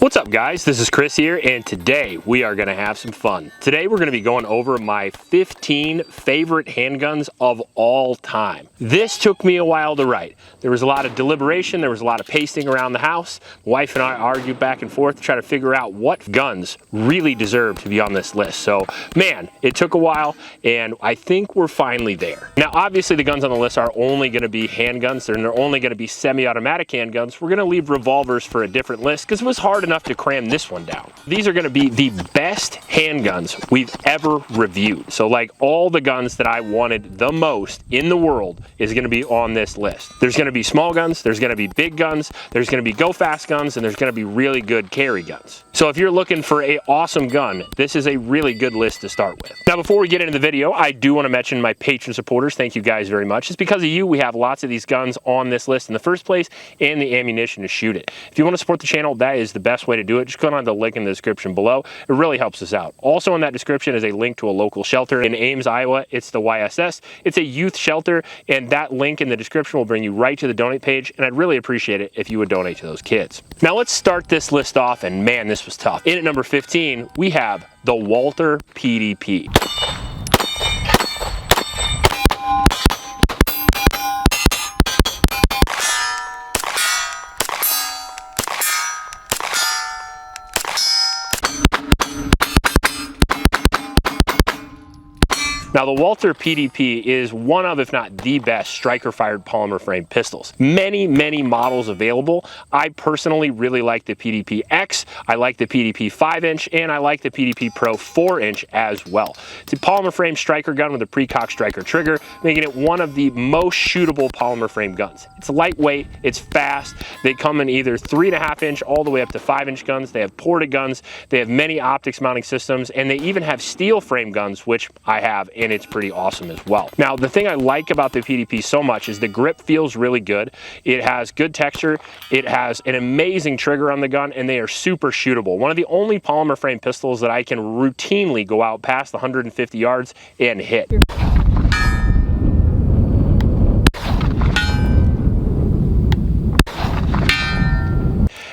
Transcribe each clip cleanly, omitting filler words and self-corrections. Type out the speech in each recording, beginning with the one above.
What's up guys, this is Chris here, and today we are going to have some fun. Today we're going to be going over my 15 favorite handguns of all time. This took me a while to write. There was a lot of deliberation, there was a lot of pacing around the house. My wife and I argued back and forth to try to figure out what guns really deserve to be on this list. So man, it took a while and I think we're finally there. Now obviously the guns on the list are only going to be handguns, they're only going to be semi-automatic handguns. We're going to leave revolvers for a different list because it was hard enough to cram this one down. These are going to be the best handguns we've ever reviewed. So like all the guns that I wanted the most in the world is going to be on this list. There's going to be small guns, there's going to be big guns, there's going to be go fast guns, and there's going to be really good carry guns. So if you're looking for an awesome gun, this is a really good list to start with. Now before we get into the video, I do want to mention my patron supporters. Thank you guys very much. It's because of you we have lots of these guns on this list in the first place and the ammunition to shoot it. If you want to support the channel, that is the best way to do it. Just click on the link in the description below. It really helps us out. Also in that description is a link to a local shelter in Ames, Iowa. It's the YSS. It's a youth shelter, and that link in the description will bring you right to the donate page, and I'd really appreciate it if you would donate to those kids. Now let's start this list off, and man, this was tough. In at number 15, we have the Walther PDP. Now the Walther PDP is one of, if not the best, striker-fired polymer frame pistols. Many models available. I personally really like the PDP X, I like the PDP 5-inch, and I like the PDP Pro 4-inch as well. It's a polymer frame striker gun with a pre-cocked striker trigger, making it one of the most shootable polymer frame guns. It's lightweight, it's fast, they come in either 3.5-inch all the way up to 5-inch guns, they have ported guns, they have many optics mounting systems, and they even have steel frame guns, which I have, and it's pretty awesome as well. Now the thing I like about the PDP so much is the grip feels really good. It has good texture, it has an amazing trigger on the gun, and they are super shootable. One of the only polymer frame pistols that I can routinely go out past 150 yards and hit.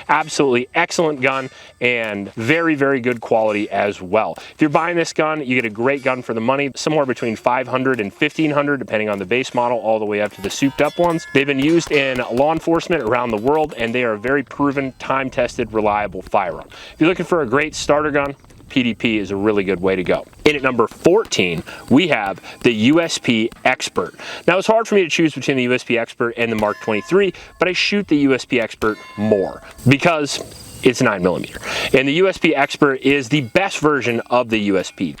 Absolutely excellent gun and very good quality as well. If you're buying this gun, you get a great gun for the money, somewhere between $500 and $1,500 depending on the base model, all the way up to the souped up ones. They've been used in law enforcement around the world, and they are a very proven, time-tested, reliable firearm. If you're looking for a great starter gun, PDP is a really good way to go. In at number 14, we have the USP Expert. Now it's hard for me to choose between the USP Expert and the Mark 23, but I shoot the USP Expert more because it's 9mm. And the USP Expert is the best version of the USP.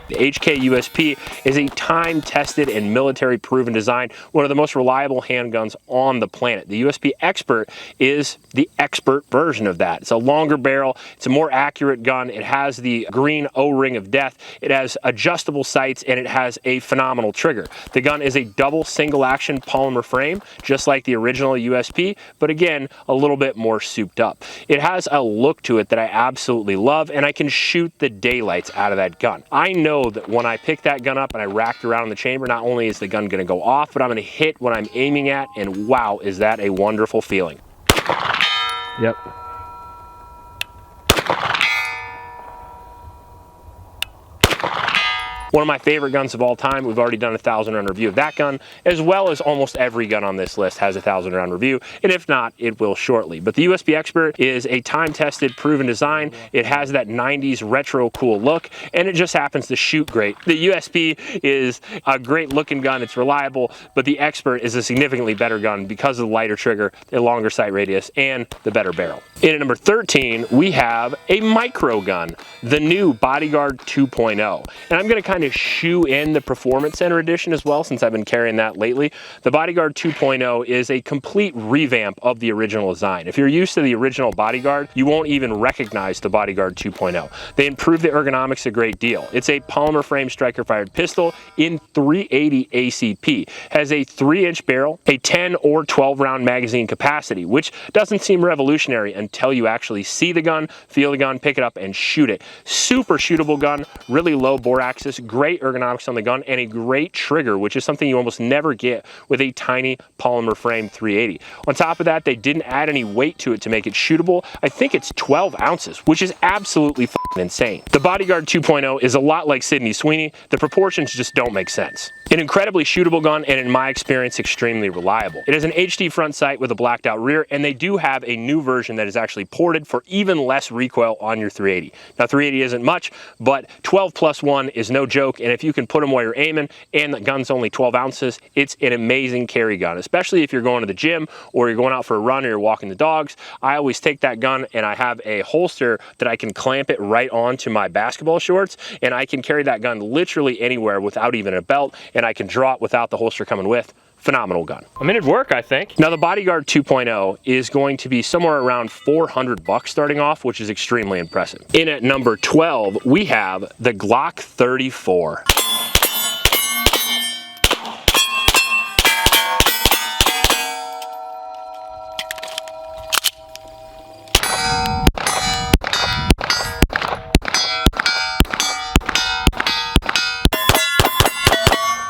The HK USP is a time-tested and military-proven design, one of the most reliable handguns on the planet. The USP Expert is the expert version of that. It's a longer barrel, it's a more accurate gun, it has the green O-ring of death, it has adjustable sights, and it has a phenomenal trigger. The gun is a double single-action polymer frame, just like the original USP, but again, a little bit more souped up. It has a look to it that I absolutely love, and I can shoot the daylights out of that gun. I know that when I pick that gun up and I racked around in the chamber, not only is the gun going to go off, but I'm going to hit what I'm aiming at, and wow, is that a wonderful feeling. Yep. One of my favorite guns of all time. We've already done a 1,000-round review of that gun, as well as almost every gun on this list has a 1,000-round review, and if not, it will shortly. But the USP Expert is a time-tested, proven design. It has that 90s retro cool look, and it just happens to shoot great. The USP is a great looking gun, it's reliable, but the Expert is a significantly better gun because of the lighter trigger, the longer sight radius, and the better barrel. In at number 13, we have a micro gun, the new Bodyguard 2.0. And I'm going to kind of to shoe in the Performance Center Edition as well, since I've been carrying that lately. The Bodyguard 2.0 is a complete revamp of the original design. If you're used to the original Bodyguard, you won't even recognize the Bodyguard 2.0. They improved the ergonomics a great deal. It's a polymer frame striker-fired pistol in 380 ACP. Has a 3-inch barrel, a 10 or 12 round magazine capacity, which doesn't seem revolutionary until you actually see the gun, feel the gun, pick it up, and shoot it. Super shootable gun, really low bore axis, great ergonomics on the gun, and a great trigger, which is something you almost never get with a tiny polymer frame 380. On top of that, they didn't add any weight to it to make it shootable. I think it's 12 ounces, which is absolutely fucking insane. The Bodyguard 2.0 is a lot like Sydney Sweeney. The proportions just don't make sense. An incredibly shootable gun, and in my experience, extremely reliable. It has an HD front sight with a blacked out rear, and they do have a new version that is actually ported for even less recoil on your 380. Now 380 isn't much, but 12+1 is no joke, and if you can put them while you're aiming and the gun's only 12 ounces, it's an amazing carry gun, especially if you're going to the gym or you're going out for a run or you're walking the dogs. I always take that gun and I have a holster that I can clamp it right onto my basketball shorts, and I can carry that gun literally anywhere without even a belt, and I can draw it without the holster coming with. Phenomenal gun. I mean, it'd work, I think. Now the Bodyguard 2.0 is going to be somewhere around $400 starting off, which is extremely impressive. In at number 12, we have the Glock 34.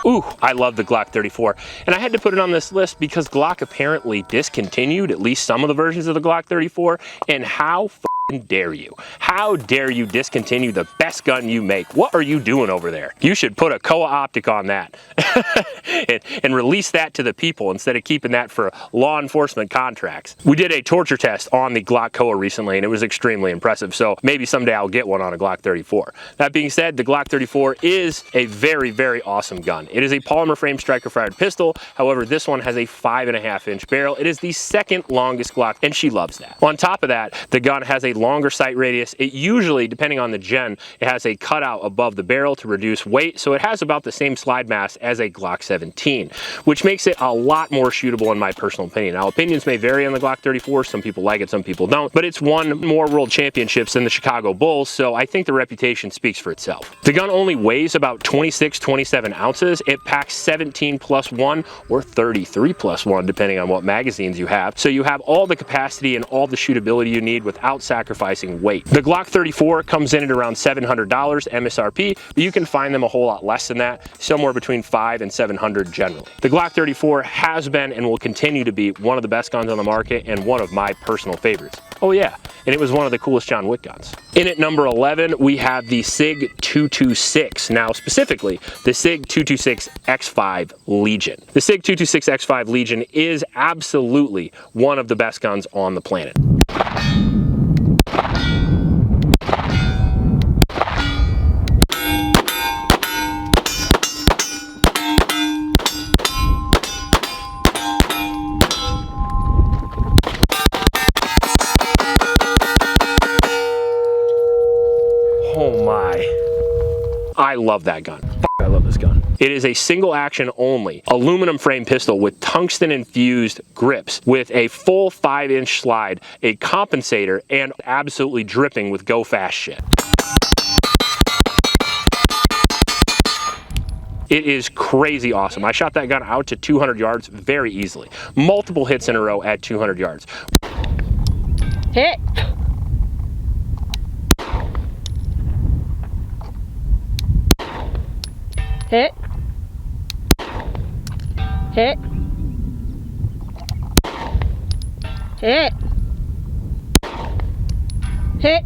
Ooh, I love the Glock 34. And I had to put it on this list because Glock apparently discontinued at least some of the versions of the Glock 34. And how dare you? How dare you discontinue the best gun you make? What are you doing over there? You should put a Koa optic on that and release that to the people instead of keeping that for law enforcement contracts. We did a torture test on the Glock Koa recently, and it was extremely impressive. So maybe someday I'll get one on a Glock 34. That being said, the Glock 34 is a very, very awesome gun. It is a polymer frame striker fired pistol. However, this one has a 5.5-inch barrel. It is the second longest Glock, and she loves that. On top of that, the gun has a longer sight radius. It usually, depending on the gen, it has a cutout above the barrel to reduce weight, so it has about the same slide mass as a Glock 17, which makes it a lot more shootable in my personal opinion. Now, opinions may vary on the Glock 34. Some people like it, some people don't, but it's won more world championships than the Chicago Bulls, so I think the reputation speaks for itself. The gun only weighs about 26, 27 ounces. It packs 17+1 or 33+1, depending on what magazines you have, so you have all the capacity and all the shootability you need without sacrificing weight. The Glock 34 comes in at around $700 MSRP, but you can find them a whole lot less than that, somewhere between $500 and $700 generally. The Glock 34 has been and will continue to be one of the best guns on the market and one of my personal favorites. Oh yeah, and it was one of the coolest John Wick guns. In at number 11, we have the SIG 226. Now, specifically, the SIG 226 X5 Legion. The SIG 226 X5 Legion is absolutely one of the best guns on the planet. Oh my. I love that gun. I love this gun. It is a single action only aluminum frame pistol with tungsten infused grips with a full 5-inch slide, a compensator, and absolutely dripping with go fast shit. It is crazy awesome. I shot that gun out to 200 yards very easily. Multiple hits in a row at 200 yards. Hit. Hit. Hit. Hit. Hit.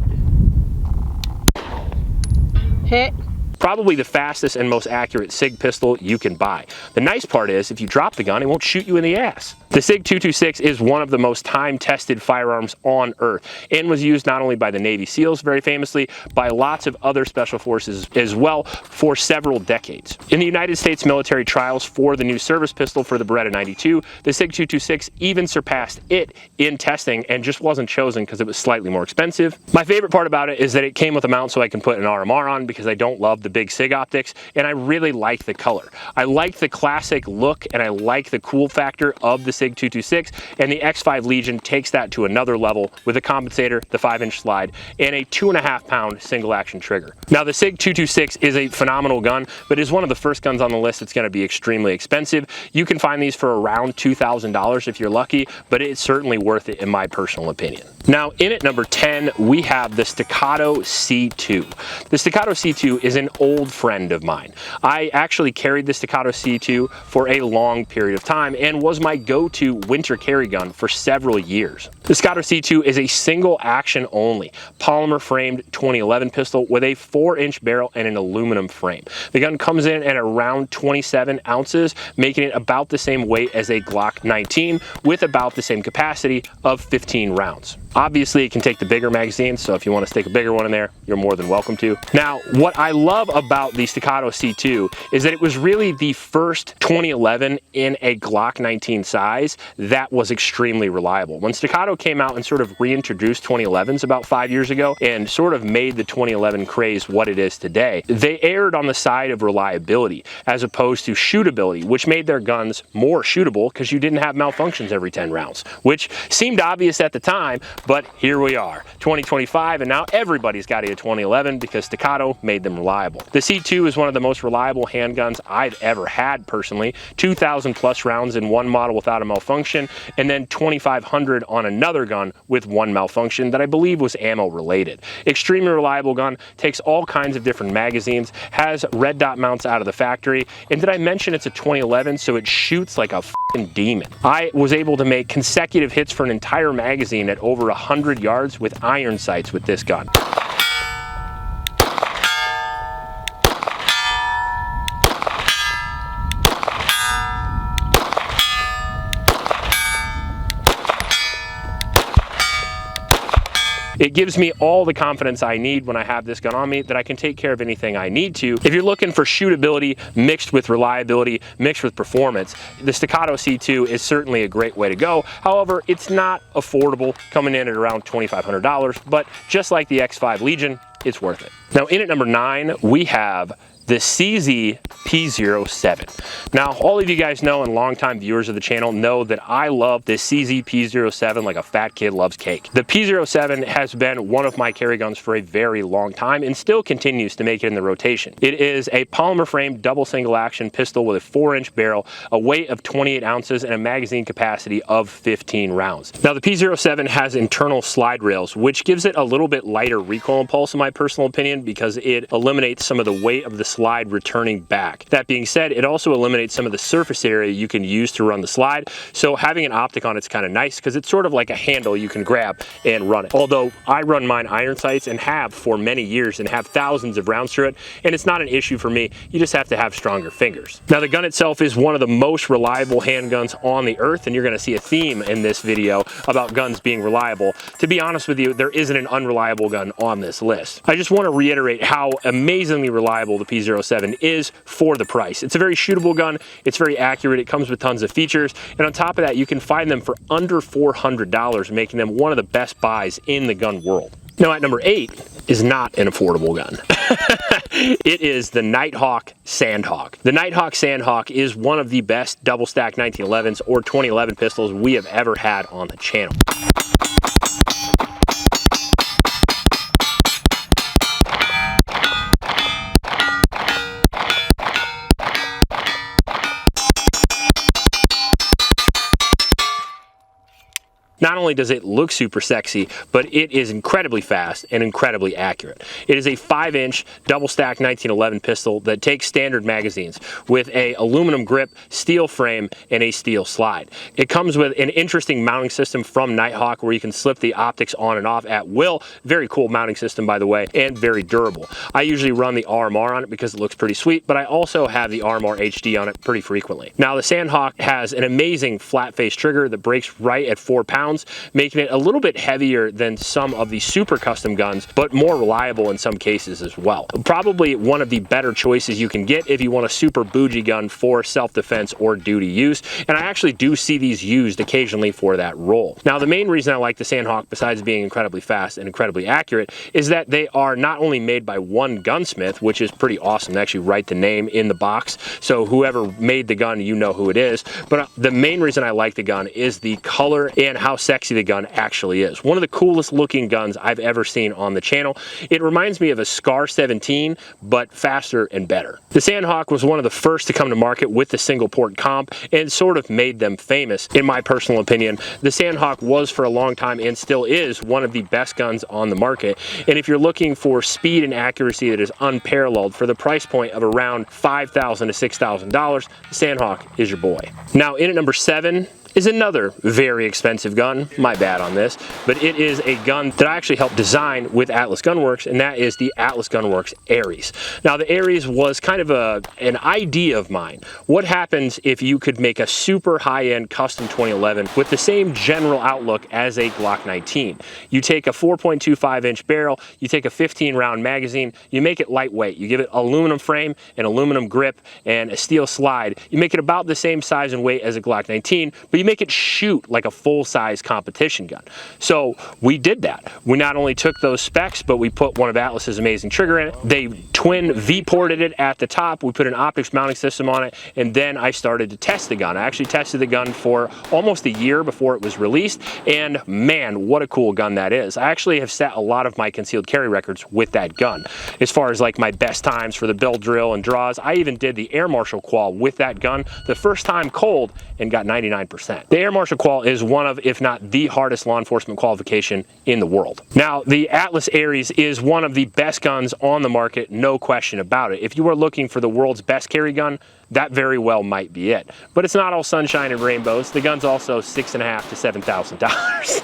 Hit. Probably the fastest and most accurate SIG pistol you can buy. The nice part is, if you drop the gun, it won't shoot you in the ass. The SIG 226 is one of the most time-tested firearms on Earth and was used not only by the Navy SEALs very famously, by lots of other special forces as well for several decades. In the United States military trials for the new service pistol for the Beretta 92, the SIG 226 even surpassed it in testing and just wasn't chosen because it was slightly more expensive. My favorite part about it is that it came with a mount so I can put an RMR on because I don't love the big SIG optics, and I really like the color. I like the classic look and I like the cool factor of the SIG 226, and the X5 Legion takes that to another level with a compensator, the 5-inch slide, and a 2.5 pound single action trigger. Now the SIG 226 is a phenomenal gun, but is one of the first guns on the list that's going to be extremely expensive. You can find these for around $2,000 if you're lucky, but it's certainly worth it in my personal opinion. Now in at number 10, we have the Staccato C2. The Staccato C2 is an old friend of mine. I actually carried the Staccato C2 for a long period of time and was my go-to winter carry gun for several years. The Staccato C2 is a single action only, polymer framed 2011 pistol with a 4-inch barrel and an aluminum frame. The gun comes in at around 27 ounces, making it about the same weight as a Glock 19 with about the same capacity of 15 rounds. Obviously, it can take the bigger magazine, so if you want to stick a bigger one in there, you're more than welcome to. Now, what I love about the Staccato C2 is that it was really the first 2011 in a Glock 19 size that was extremely reliable. When Staccato came out and sort of reintroduced 2011s about 5 years ago and sort of made the 2011 craze what it is today, they erred on the side of reliability as opposed to shootability, which made their guns more shootable because you didn't have malfunctions every 10 rounds, which seemed obvious at the time. But here we are, 2025, and now everybody's got a 2011 because Staccato made them reliable. The C2 is one of the most reliable handguns I've ever had personally. 2,000 plus rounds in one model without a malfunction, and then 2,500 on another gun with one malfunction that I believe was ammo related. Extremely reliable gun, takes all kinds of different magazines, has red dot mounts out of the factory, and did I mention it's a 2011, so it shoots like a f***ing demon. I was able to make consecutive hits for an entire magazine at over 100 yards with iron sights with this gun. It gives me all the confidence I need when I have this gun on me that I can take care of anything I need to. If you're looking for shootability mixed with reliability, mixed with performance, the Staccato C2 is certainly a great way to go. However, it's not affordable, coming in at around $2,500, but just like the X5 Legion, it's worth it. Now in at number 9, we have the CZ P07. Now, all of you guys know and longtime viewers of the channel know that I love the CZ P07 like a fat kid loves cake. The P07 has been one of my carry guns for a very long time and still continues to make it in the rotation. It is a polymer framed double single action pistol with a 4-inch barrel, a weight of 28 ounces, and a magazine capacity of 15 rounds. Now, the P07 has internal slide rails, which gives it a little bit lighter recoil impulse in my personal opinion because it eliminates some of the weight of the slide returning back. That being said, it also eliminates some of the surface area you can use to run the slide, so having an optic on it's kind of nice because it's sort of like a handle you can grab and run it. Although I run mine iron sights and have for many years and have thousands of rounds through it, and it's not an issue for me. You just have to have stronger fingers. Now, the gun itself is one of the most reliable handguns on the earth, and you're going to see a theme in this video about guns being reliable. To be honest with you, there isn't an unreliable gun on this list. I just want to reiterate how amazingly reliable the P07 is for the price. It's a very shootable gun, it's very accurate, it comes with tons of features, and on top of that, you can find them for under $400, making them one of the best buys in the gun world. Now, at number 8 is not an affordable gun. It is the Nighthawk Sandhawk. The Nighthawk Sandhawk is one of the best double stack 1911s or 2011 pistols we have ever had on the channel. Not only does it look super sexy, but it is incredibly fast and incredibly accurate. It is a 5-inch double stack 1911 pistol that takes standard magazines with a aluminum grip, steel frame, and a steel slide. It comes with an interesting mounting system from Nighthawk where you can slip the optics on and off at will. Very cool mounting system, by the way, and very durable. I usually run the RMR on it because it looks pretty sweet, but I also have the RMR HD on it pretty frequently. Now, the Sandhawk has an amazing flat face trigger that breaks right at 4 pounds, making it a little bit heavier than some of the super custom guns, but more reliable in some cases as well. Probably one of the better choices you can get if you want a super bougie gun for self-defense or duty use, and I actually do see these used occasionally for that role. Now, the main reason I like the Sandhawk, besides being incredibly fast and incredibly accurate, is that they are not only made by one gunsmith, which is pretty awesome. They actually write the name in the box, so whoever made the gun, you know who it is, but the main reason I like the gun is the color and how sexy the gun actually is. One of the coolest looking guns I've ever seen on the channel. It reminds me of a Scar 17, but faster and better. The Sandhawk was one of the first to come to market with the single port comp and sort of made them famous. In my personal opinion, the Sandhawk was for a long time and still is one of the best guns on the market. And if you're looking for speed and accuracy that is unparalleled for the price point of around $5,000 to $6,000, the Sandhawk is your boy. Now, in at number 7 is another very expensive gun. My bad on this, but it is a gun that I actually helped design with Atlas Gunworks, and that is the Atlas Gunworks Aries. Now, the Aries was kind of an idea of mine. What happens if you could make a super high-end custom 2011 with the same general outlook as a Glock 19? You take a 4.25-inch barrel, you take a 15-round magazine, you make it lightweight, you give it aluminum frame, an aluminum grip, and a steel slide. You make it about the same size and weight as a Glock 19, but you make it shoot like a full-size competition gun. So we did that. We not only took those specs, but we put one of Atlas's amazing trigger in it. They twin V-ported it at the top. We put an optics mounting system on it, and then I started to test the gun. I actually tested the gun for almost a year before it was released, and man, what a cool gun that is. I actually have set a lot of my concealed carry records with that gun. As far as like my best times for the build drill and draws, I even did the Air Marshal qual with that gun the first time cold and got 99%. The Air Marshal qual is one of, if not the hardest law enforcement qualification in the world. Now, the Atlas Aries is one of the best guns on the market, no question about it. If you are looking for the world's best carry gun, that very well might be it. But it's not all sunshine and rainbows. The gun's also $6,500 to $7,000.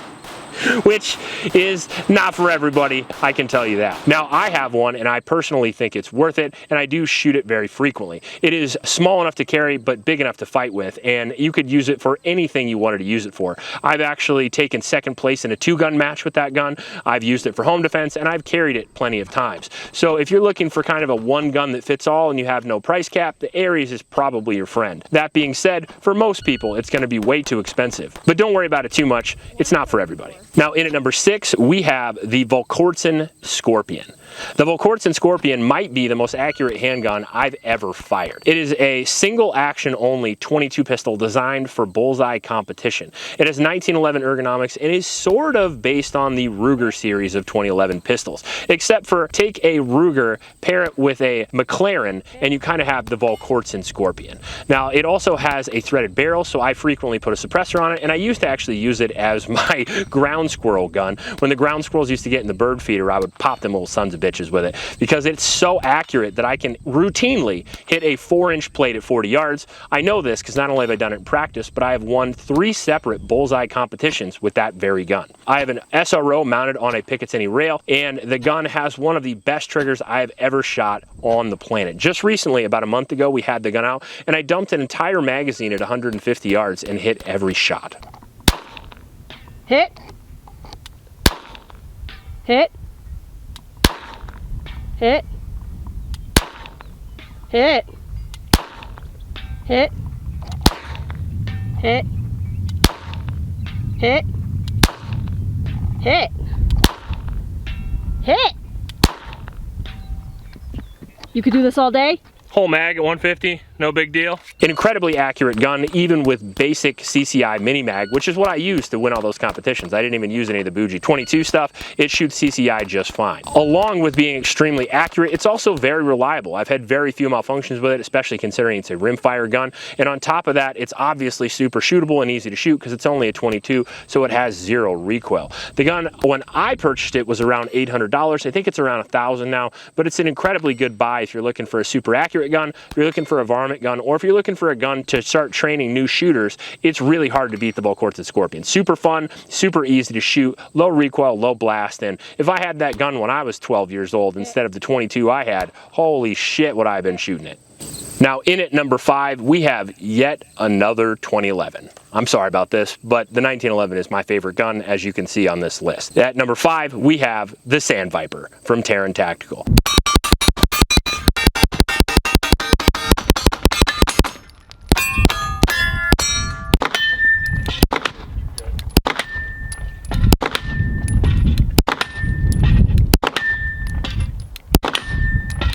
Which is not for everybody, I can tell you that. Now, I have one, and I personally think it's worth it, and I do shoot it very frequently. It is small enough to carry, but big enough to fight with, and you could use it for anything you wanted to use it for. I've actually taken second place in a 2-gun match with that gun. I've used it for home defense, and I've carried it plenty of times. So if you're looking for kind of a one gun that fits all and you have no price cap, the Aries is probably your friend. That being said, for most people, it's going to be way too expensive. But don't worry about it too much. It's not for everybody. Now, in at number 6, we have the Volquartsen Scorpion. The Volquartsen Scorpion might be the most accurate handgun I've ever fired. It is a single action only 22 pistol designed for bullseye competition. It has 1911 ergonomics and is sort of based on the Ruger series of 2011 pistols, except for take a Ruger, pair it with a McLaren, and you kind of have the Volquartsen Scorpion. Now, it also has a threaded barrel, so I frequently put a suppressor on it, and I used to actually use it as my ground squirrel gun. When the ground squirrels used to get in the bird feeder, I would pop them little sons of bitches with it because it's so accurate that I can routinely hit a 4-inch plate at 40 yards. I know this because not only have I done it in practice, but I have won 3 separate bullseye competitions with that very gun. I have an SRO mounted on a Picatinny rail, and the gun has one of the best triggers I have ever shot on the planet. Just recently, about a month ago, we had the gun out, and I dumped an entire magazine at 150 yards and hit every shot. Hit. Hit. Hit. Hit. Hit. Hit. Hit. Hit. Hit. You could do this all day? Whole mag at 150. no big deal. An incredibly accurate gun, even with basic CCI mini mag, which is what I used to win all those competitions. I didn't even use any of the bougie 22 stuff. It shoots CCI just fine. Along with being extremely accurate, it's also very reliable. I've had very few malfunctions with it, especially considering it's a rimfire gun. And on top of that, it's obviously super shootable and easy to shoot because it's only a 22, so it has zero recoil. The gun, when I purchased it, was around $800. I think it's around $1,000 now, but it's an incredibly good buy if you're looking for a super accurate gun, if you're looking for a varmint gun, or if you're looking for a gun to start training new shooters. It's really hard to beat the Volquartsen Scorpion. Super fun, super easy to shoot, low recoil, low blast, and if I had that gun when I was 12 years old instead of the 22 I had, holy shit would I have been shooting it. Now in at number 5, we have yet another 2011. I'm sorry about this, but the 1911 is my favorite gun, as you can see on this list. At number 5, we have the Sand Viper from Terran Tactical.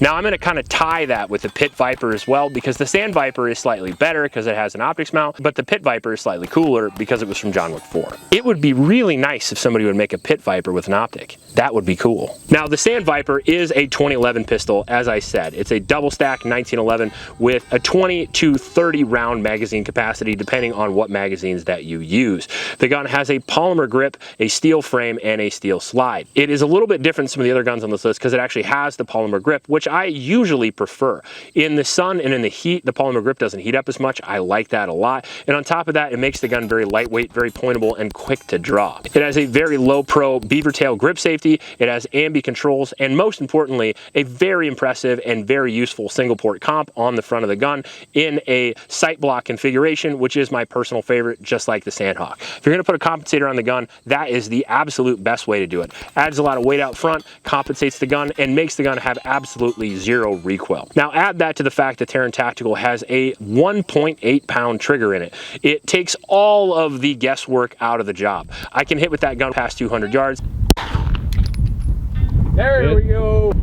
Now I'm going to kind of tie that with the Pit Viper as well, because the Sand Viper is slightly better because it has an optics mount, but the Pit Viper is slightly cooler because it was from John Wick 4. It would be really nice if somebody would make a Pit Viper with an optic. That would be cool. Now the Sand Viper is a 2011 pistol, as I said. It's a double stack 1911 with a 20 to 30 round magazine capacity depending on what magazines that you use. The gun has a polymer grip, a steel frame, and a steel slide. It is a little bit different than some of the other guns on this list because it actually has the polymer grip, which I usually prefer. In the sun and in the heat, the polymer grip doesn't heat up as much. I like that a lot. And on top of that, it makes the gun very lightweight, very pointable, and quick to draw. It has a very low pro beaver tail grip safety. It has ambi controls, and most importantly, a very impressive and very useful single port comp on the front of the gun in a sight block configuration, which is my personal favorite, just like the Sandhawk. If you're going to put a compensator on the gun, that is the absolute best way to do it. Adds a lot of weight out front, compensates the gun, and makes the gun have absolutely zero recoil. Now add that to the fact that Terran Tactical has a 1.8 pound trigger in it. It takes all of the guesswork out of the job. I can hit with that gun past 200 yards. There we go.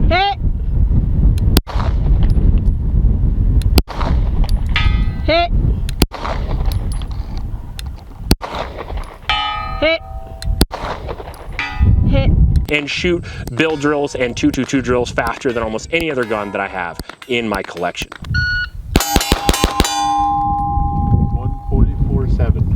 Hit. Hit. Hit. Hit. And shoot bill drills and 222 drills faster than almost any other gun that I have in my collection. 1.47.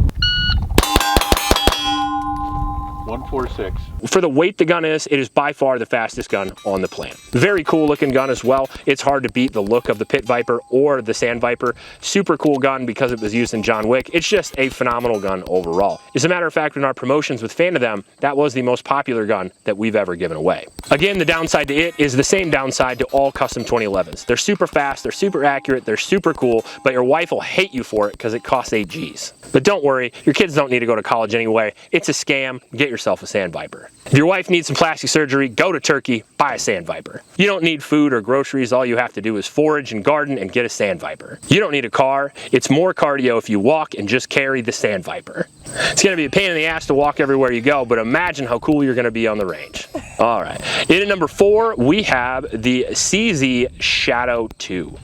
146. For the weight the gun is, it is by far the fastest gun on the planet. Very cool looking gun as well. It's hard to beat the look of the Pit Viper or the Sand Viper. Super cool gun because it was used in John Wick. It's just a phenomenal gun overall. As a matter of fact, in our promotions with Fan of Them, that was the most popular gun that we've ever given away. Again, the downside to it is the same downside to all custom 2011s. They're super fast, they're super accurate, they're super cool, but your wife will hate you for it because it costs 8 G's. But don't worry, your kids don't need to go to college anyway. It's a scam. Get yourself a Sand Viper. If your wife needs some plastic surgery, go to Turkey, buy a Sand Viper. You don't need food or groceries. All you have to do is forage and garden and get a Sand Viper. You don't need a car. It's more cardio if you walk and just carry the Sand Viper. It's going to be a pain in the ass to walk everywhere you go, but imagine how cool you're going to be on the range. All right. In at number 4, we have the CZ Shadow 2.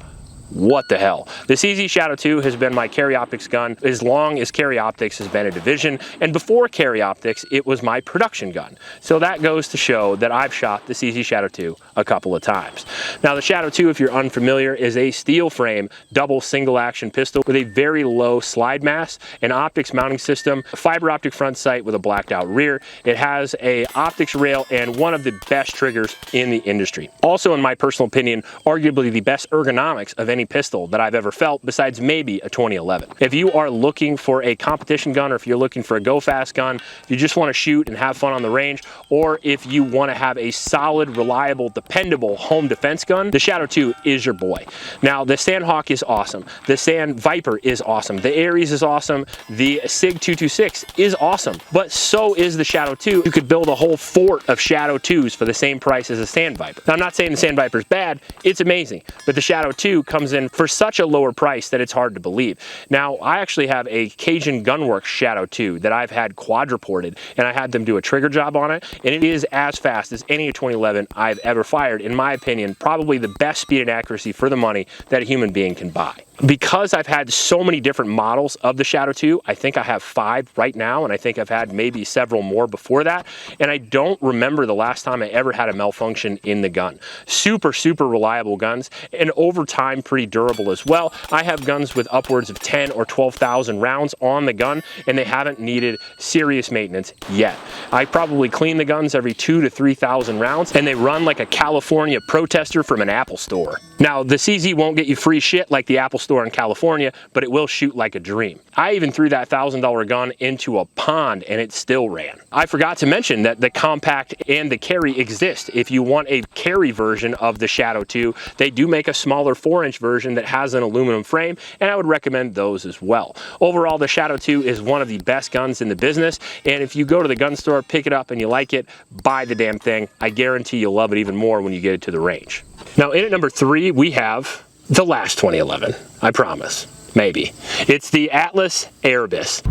What the hell? The CZ Shadow 2 has been my carry optics gun as long as carry optics has been a division, and before carry optics it was my production gun. So that goes to show that I've shot the CZ Shadow 2 a couple of times. Now the Shadow 2, if you're unfamiliar, is a steel frame double single action pistol with a very low slide mass, an optics mounting system, a fiber optic front sight with a blacked out rear. It has a optics rail and one of the best triggers in the industry. Also, in my personal opinion, arguably the best ergonomics of any pistol that I've ever felt, besides maybe a 2011. If you are looking for a competition gun, or if you're looking for a go fast gun, if you just want to shoot and have fun on the range, or if you want to have a solid, reliable, dependable home defense gun, the Shadow 2 is your boy. Now the Sandhawk is awesome. The Sand Viper is awesome. The Aries is awesome. The SIG 226 is awesome, but so is the Shadow 2. You could build a whole fort of Shadow 2s for the same price as a Sand Viper. Now I'm not saying the Sand Viper is bad, it's amazing, but the Shadow 2 comes comes in for such a lower price that it's hard to believe. Now, I actually have a Cajun Gunworks Shadow 2 that I've had quadruported, and I had them do a trigger job on it, and it is as fast as any 2011 I've ever fired. In my opinion, probably the best speed and accuracy for the money that a human being can buy. Because I've had so many different models of the Shadow 2, I think I have 5 right now, and I think I've had maybe several more before that, and I don't remember the last time I ever had a malfunction in the gun. Super, super reliable guns, and over time pretty durable as well. I have guns with upwards of 10 or 12,000 rounds on the gun, and they haven't needed serious maintenance yet. I probably clean the guns every 2,000 to 3,000 rounds, and they run like a California protester from an Apple store. Now, the CZ won't get you free shit like the Apple store in California, but it will shoot like a dream. I even threw that $1,000 gun into a pond and it still ran. I forgot to mention that the compact and the carry exist. If you want a carry version of the Shadow 2, they do make a smaller 4-inch version that has an aluminum frame, and I would recommend those as well. Overall, the Shadow 2 is one of the best guns in the business, and if you go to the gun store, pick it up and you like it, buy the damn thing. I guarantee you'll love it even more when you get it to the range. Now, in at number 3, we have the last 2011, I promise. Maybe. It's the Atlas Erebus.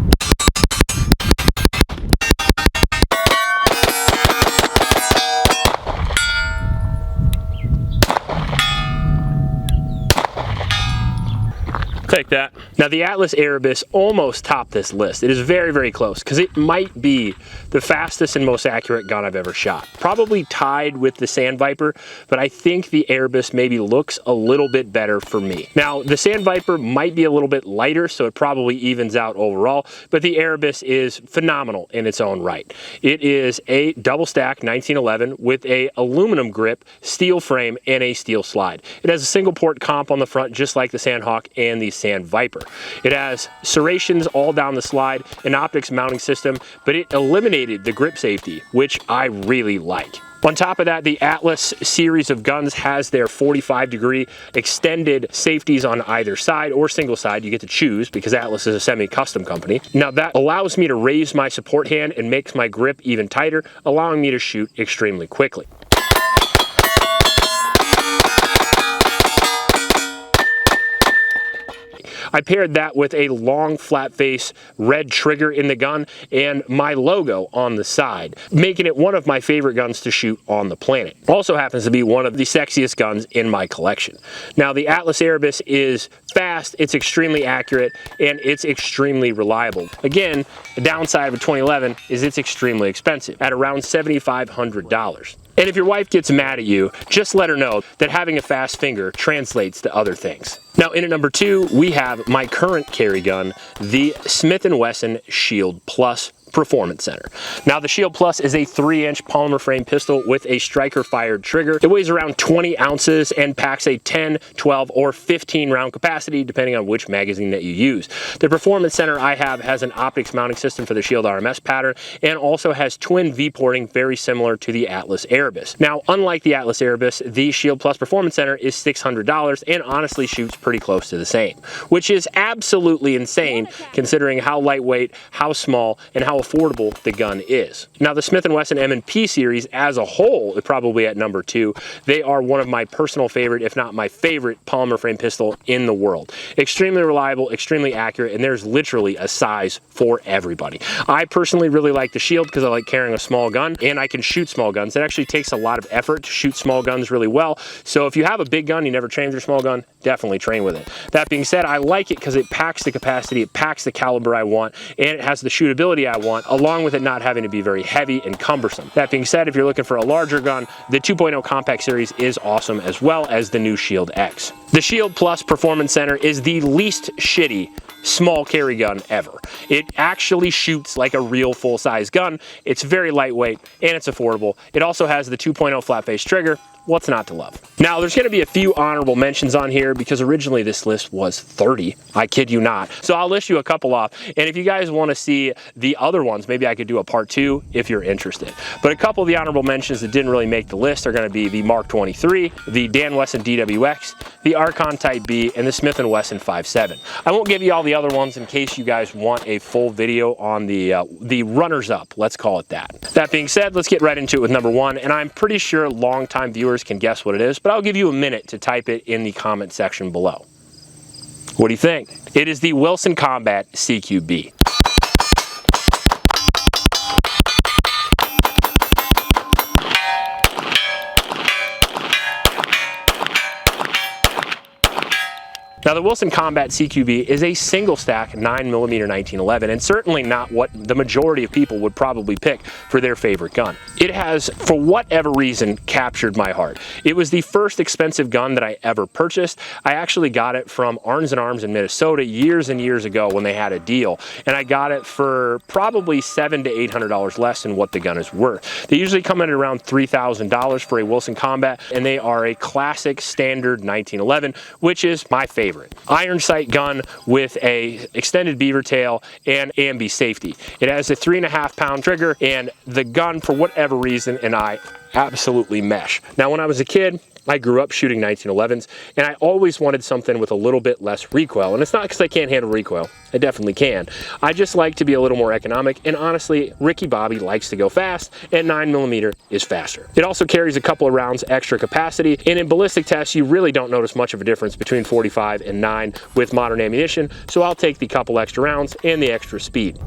Take that. Now, the Atlas Erebus almost topped this list. It is very, very close because it might be the fastest and most accurate gun I've ever shot. Probably tied with the Sand Viper, but I think the Erebus maybe looks a little bit better for me. Now, the Sand Viper might be a little bit lighter, so it probably evens out overall, but the Erebus is phenomenal in its own right. It is a double stack 1911 with a aluminum grip, steel frame, and a steel slide. It has a single port comp on the front, just like the Sandhawk and the Sand Viper. It has serrations all down the slide, an optics mounting system, but it eliminated the grip safety, which I really like. On top of that, the Atlas series of guns has their 45-degree extended safeties on either side or single side. You get to choose because Atlas is a semi-custom company. Now, that allows me to raise my support hand and makes my grip even tighter, allowing me to shoot extremely quickly. I paired that with a long flat face red trigger in the gun and my logo on the side, making it one of my favorite guns to shoot on the planet. Also happens to be one of the sexiest guns in my collection. Now, the Atlas Erebus is fast, it's extremely accurate, and it's extremely reliable. Again, the downside of a 2011 is it's extremely expensive at around $7,500. And if your wife gets mad at you, just let her know that having a fast finger translates to other things. Now, in at number 2, we have my current carry gun, the Smith & Wesson Shield Plus Performance Center. Now, the Shield Plus is a 3-inch polymer frame pistol with a striker fired trigger. It weighs around 20 ounces and packs a 10, 12, or 15 round capacity depending on which magazine that you use. The Performance Center I have has an optics mounting system for the Shield RMS pattern and also has twin V-porting very similar to the Atlas Erebus. Now, unlike the Atlas Erebus, the Shield Plus Performance Center is $600 and honestly shoots pretty close to the same, which is absolutely insane considering how lightweight, how small, and how affordable the gun is. Now, the Smith & Wesson M&P series as a whole is probably at number 2. They are one of my personal favorite, if not my favorite, polymer frame pistol in the world. Extremely reliable, extremely accurate, and there's literally a size for everybody. I personally really like the Shield because I like carrying a small gun and I can shoot small guns. It actually takes a lot of effort to shoot small guns really well. So if you have a big gun, you never trained with your small gun, definitely train with it. That being said, I like it because it packs the capacity, it packs the caliber I want, and it has the shootability I want, along with it not having to be very heavy and cumbersome. That being said, if you're looking for a larger gun, the 2.0 Compact Series is awesome, as well as the new Shield X. The Shield Plus Performance Center is the least shitty small carry gun ever. It actually shoots like a real full-size gun. It's very lightweight and it's affordable. It also has the 2.0 flat face trigger. What's not to love? Now, there's going to be a few honorable mentions on here because originally this list was 30. I kid you not. So I'll list you a couple off. And if you guys want to see the other ones, maybe I could do a part 2 if you're interested. But a couple of the honorable mentions that didn't really make the list are going to be the Mark 23, the Dan Wesson DWX, the Archon Type B, and the Smith & Wesson 5.7. I won't give you all the other ones in case you guys want a full video on the runners-up, let's call it that. That being said, let's get right into it with number 1. And I'm pretty sure longtime viewers can guess what it is, but I'll give you a minute to type it in the comment section below. What do you think? It is the Wilson Combat CQB. Now, the Wilson Combat CQB is a single stack 9mm 1911, and certainly not what the majority of people would probably pick for their favorite gun. It has, for whatever reason, captured my heart. It was the first expensive gun that I ever purchased. I actually got it from Arms & Arms in Minnesota years and years ago when they had a deal, and I got it for probably $700 to $800 less than what the gun is worth. They usually come in at around $3,000 for a Wilson Combat, and they are a classic standard 1911, which is my favorite. Iron sight gun with a extended beaver tail and ambi safety. It has a 3.5 pound trigger, and the gun, for whatever reason, and I absolutely mesh. Now, when I was a kid, I grew up shooting 1911s, and I always wanted something with a little bit less recoil. And it's not because I can't handle recoil. I definitely can. I just like to be a little more economic, and honestly, Ricky Bobby likes to go fast, and 9mm is faster. It also carries a couple of rounds extra capacity, and in ballistic tests, you really don't notice much of a difference between 45 and 9 with modern ammunition, so I'll take the couple extra rounds and the extra speed.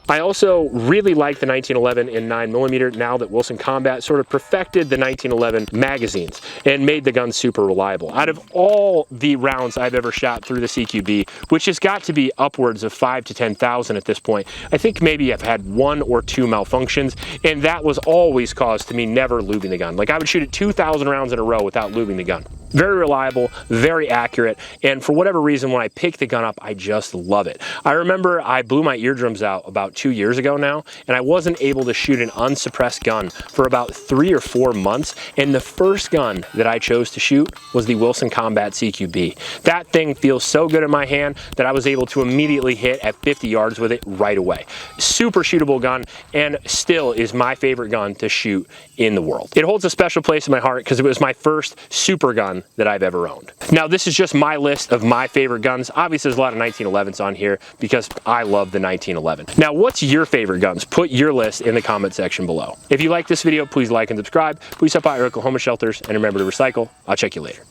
I also really like the 1911 in 9mm now that Wilson Combat sort of perfected the 1911 magazines and made the gun super reliable. Out of all the rounds I've ever shot through the CQB, which has got to be upwards of 5,000 to 10,000 at this point, I think maybe I've had 1 or 2 malfunctions, and that was always caused to me never lubing the gun. Like, I would shoot it 2,000 rounds in a row without lubing the gun. Very reliable, very accurate, and for whatever reason, when I pick the gun up, I just love it. I remember I blew my eardrums out about 2 years ago now, and I wasn't able to shoot an unsuppressed gun for about 3 or 4 months, and the first gun that I chose to shoot was the Wilson Combat CQB. That thing feels so good in my hand that I was able to immediately hit at 50 yards with it right away. Super shootable gun, and still is my favorite gun to shoot in the world. It holds a special place in my heart because it was my first super gun that I've ever owned. Now, this is just my list of my favorite guns. Obviously, there's a lot of 1911s on here because I love the 1911. Now, what's your favorite guns? Put your list in the comment section below. If you like this video, please like and subscribe. Please help out your Oklahoma shelters, and remember to recycle. I'll check you later.